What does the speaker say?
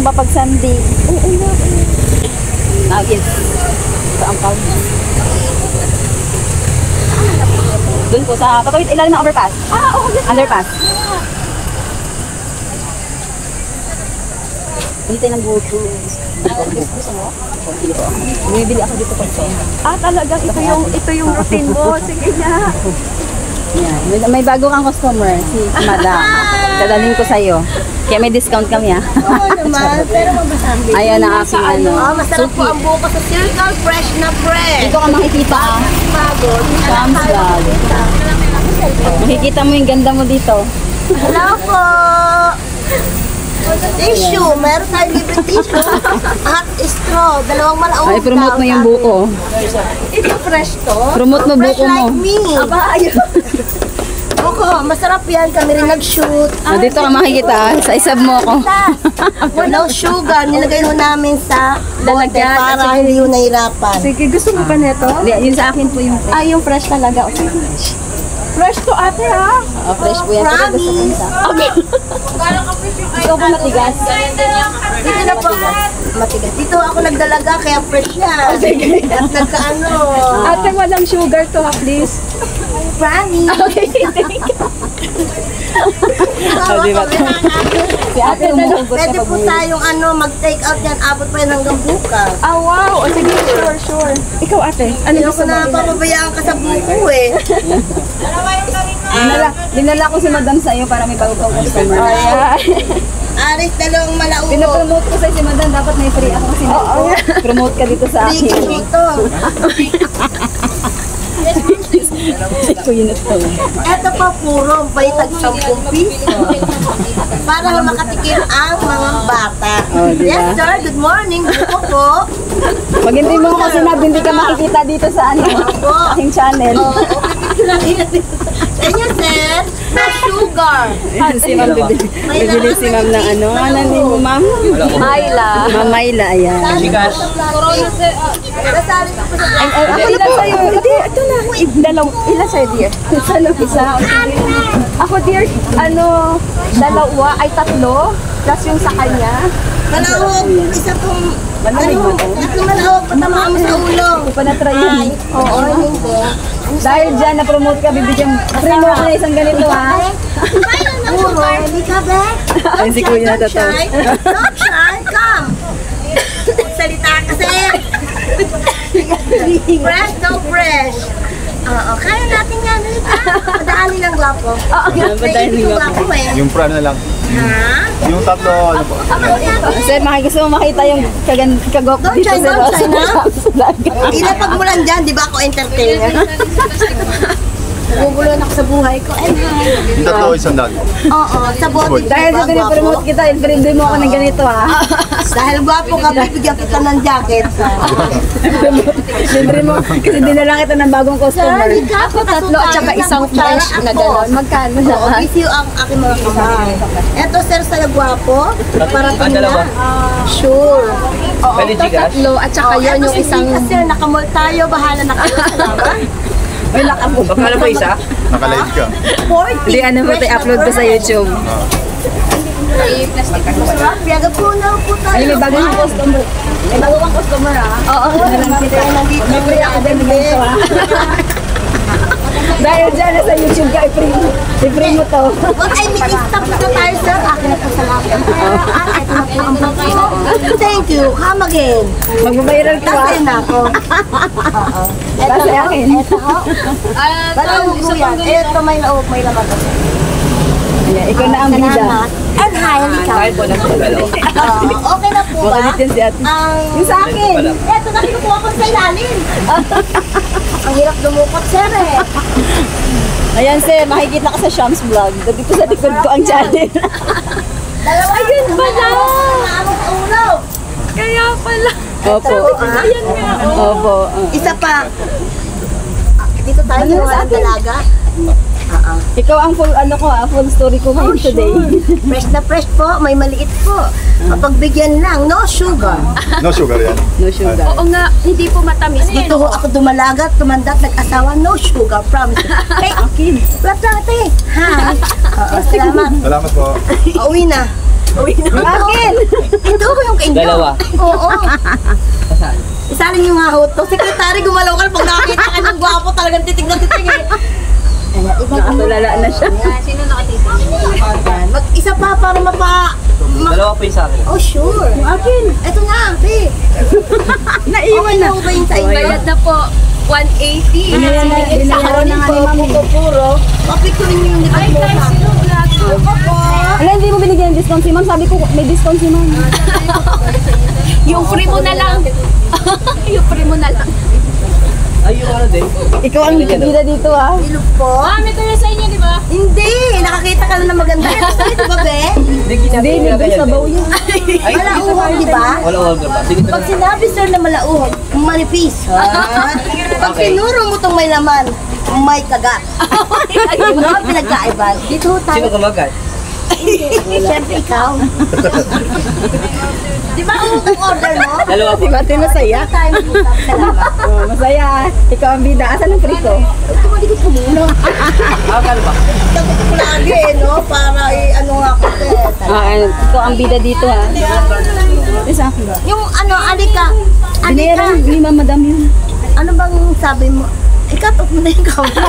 ba pag Sunday? Oo nga. Nuggets. Sa Ampal. Doon po sa patawid ilalim ng overpass. Oo. Underpass. Dito ng buko. Gusto mo? Bumibili ako dito pag sa'yo. Talagang ito yung routine mo. Sige na. Yan. May bago kang customer, si Madam. Dadaling ko sa'yo. Kaya may discount kami ha. Oo naman, pero mabasabi. Ayan ang aking ano. Masarap po ang buko sa Circle, fresh na fresh. Dito ka makikita ha. Shams Vlog. Makikita mo yung ganda mo dito. Hello po! Tissue, meron tayong libre tissue. At straw, dalawang malaong. Ay, promote mo yung buko. Ito fresh to. Promote mo fresh buko mo. like me. Aba, ayun. Buko, masarap yan. Kami rin nag-shoot. Dito ka makikita, sa isab mo ako. Walang sugar, nilagay ho namin sa Lalagyan. para hindi ho nahirapan. Sige, gusto mo ba nito? Yun sa akin po yung Yung fresh talaga. Okay. Fresh to ate ha? fresh po yan. Pero gusto ko isa. Okay. Ikaw po matigas. Dito na po. Matigas. Dito ako nagdalaga, kaya fresh yan. At nagkaano. Ate, walang sugar to ha, please. Franny. Okay, thank you. Diba? Si ate umuhugot Pwede ka po tayong mag-take out yan. Abot pa yan hanggang bukas. Wow. Sige, sure. Ikaw ate, ano Hindi gusto ko mo? na papabayaan ka sa buko eh. Dinala ko si Madam sa'yo para may bago kang customer. Ayan. Aris, dalawang malauo. Pinapromote ko sa'yo si Madam, dapat may free ako kasi promote ka dito sa akin. Bigyan dito. Kuya na to. Ito pa puro, baytag 10 piso. Para makatikim ang mga bata. Oh, diba? Yes sir, good morning. Buko po. Pag hindi mo ako sinabi, hindi ka makikita dito sa aking channel. Sa inyo sir, no sugar. Si Ma'am, bibili si Ma'am ng ano. Ano name mo, Ma'am? Myla. Ma'am Myla, ayan. Nasali ko po sa Ako na sa'yo. Hindi, ito na. Ilan sa'yo, dear? Isa. Ako, dear, dalawa ay 3. Plus yung sa kanya. malawag. Isa pong, tatlo malawag patamaan mo sa ulo. Hindi pa na-try yun. Oo, hindi. Dahil dyan, na-promote ka, bibigyan. Free mo ako na isang ganito, ha? Hindi ka, be? Ay, si Kuya na to. Don't shy, come. Salita kasi. Fresh, no fresh. Oo, kaya natin yan. Padaanin ng gwapo. Padaanin ng gwapo. Yung prime na lang. Ha? Yung tatlo, ano po? Sir, gusto mo makita yung kagok Don't dito try, sa don't try, Rosa. Ilapag mo lang dyan, di ba ako entertainer? Nagugulan ako sa buhay ko. Ay, Yung tatlo, isang daan. oo, sa bote. Dahil sa pinipromote kita, i-free mo ako ng ganito, ha? Dahil gwapo ka, bibigyan kita ng jacket. Libre mo, kasi dinala kita ng bagong customer. Ako tatlo at saka isang fresh na gano'n. Magkano naman? Give you ang aking mga kamay. Eto sir sa gwapo, parating na. Sure. Oo, ito 3 at saka yun yung isang... Sir, nakamall tayo, bahala na kayo. Salamat. May lakabo. Magkano ba isa? Nakalive ka. 40. Hindi, ano ba ito, upload ko sa YouTube. Masarap, yaga po na po tayo. Ay, may bagong customer. May bago kang customer, ha? Oo, nalang kita. May free ako din dito, ha? Dahil dyan, sa YouTube ka, i-free mo to. What I mean, stop na tayo, sir. Akin na po sa laptop. Ito na po ang buko. Thank you. Come again. Magbabayral ko, ha? Kasi na ako. Kasi akin. Ito ho. Malawag po yan. Ito may laog, may laman. Ayan, ikaw na ang bida. Salamat. And hi, halika. Okay na po ba? Makulit yan si ate. Yung sa akin. Eto na kinukuha ko sa ilalim. Ang hirap dumukot, sir eh. Ayan, sir, makikita ka sa Shams Vlog. Dito sa likod ko ang channel. Dalawa. Ayun pala. Ano sa ulo? Kaya pala. Opo. Ayan nga. Opo. Isa pa. Dito tayo Ano yung sa walang atin? dalaga. Ikaw ang full story ko ngayon today. Fresh na fresh po, may maliit po. Mapagbigyan lang, no sugar. No sugar yan. No sugar. Oo nga, hindi po matamis. Dito ho ako dumalagat, tumandat, nag-asawa, no sugar, promise. Hey, Akin. plate. Hi. Oo, salamat. Salamat po. Pauwi na. Akin! Ito ko yung kainyo. Dalawa. Oo. Saan? Isalin nyo nga ho to. Secretary, gumalaw ka pag nakakita ka ng gwapo, talagang titig na titig eh. Nakatulala na siya. Mag-isa pa para Dalawa po yung sa akin. Oh, sure. Akin! Ito nga, be. Naiwan na. Okay ba yung sa inyo? Bayad na po. 180. Binayaran na nga ni Mami. Puro. Papicturing nyo yung likod mo sa Ala, hindi mo binigyan ng discount si Ma'am. Sabi ko, may discount si Ma'am. Yung free mo na lang. Yung free mo na lang. Ay, yung ano din. Ikaw ang bida dito ah. ilog po. May tuloy sa inyo, di ba? Hindi, nakakita ka na ng maganda. Ito ba, be? Hindi, may sabaw yun. Malauhog, di ba? Wala order ba? Sige, Pag sinabi, sir, na malauhog, manipis. Pag Okay. sinuro mo itong may laman, may kagat. Ayun na, pinagkaiban. Dito tayo. sino kumagat? Siyempre, ikaw. Di ba ang order mo? Dalawa po. Si Mate masaya. Tayo mag-usap. Salamat. Oh, masaya. Ikaw ang bida. Asan ang prito? Ito mo, di ko muna. Akala ba? Sagot ko lagi eh, no? Para ano nga ko, Ikaw ang bida dito ha. Sa akin. Yung ano, alika. Alika. Binayaran ni Ma'am Madam yun. Ano bang sabi mo? Ikat off mo na yung camera.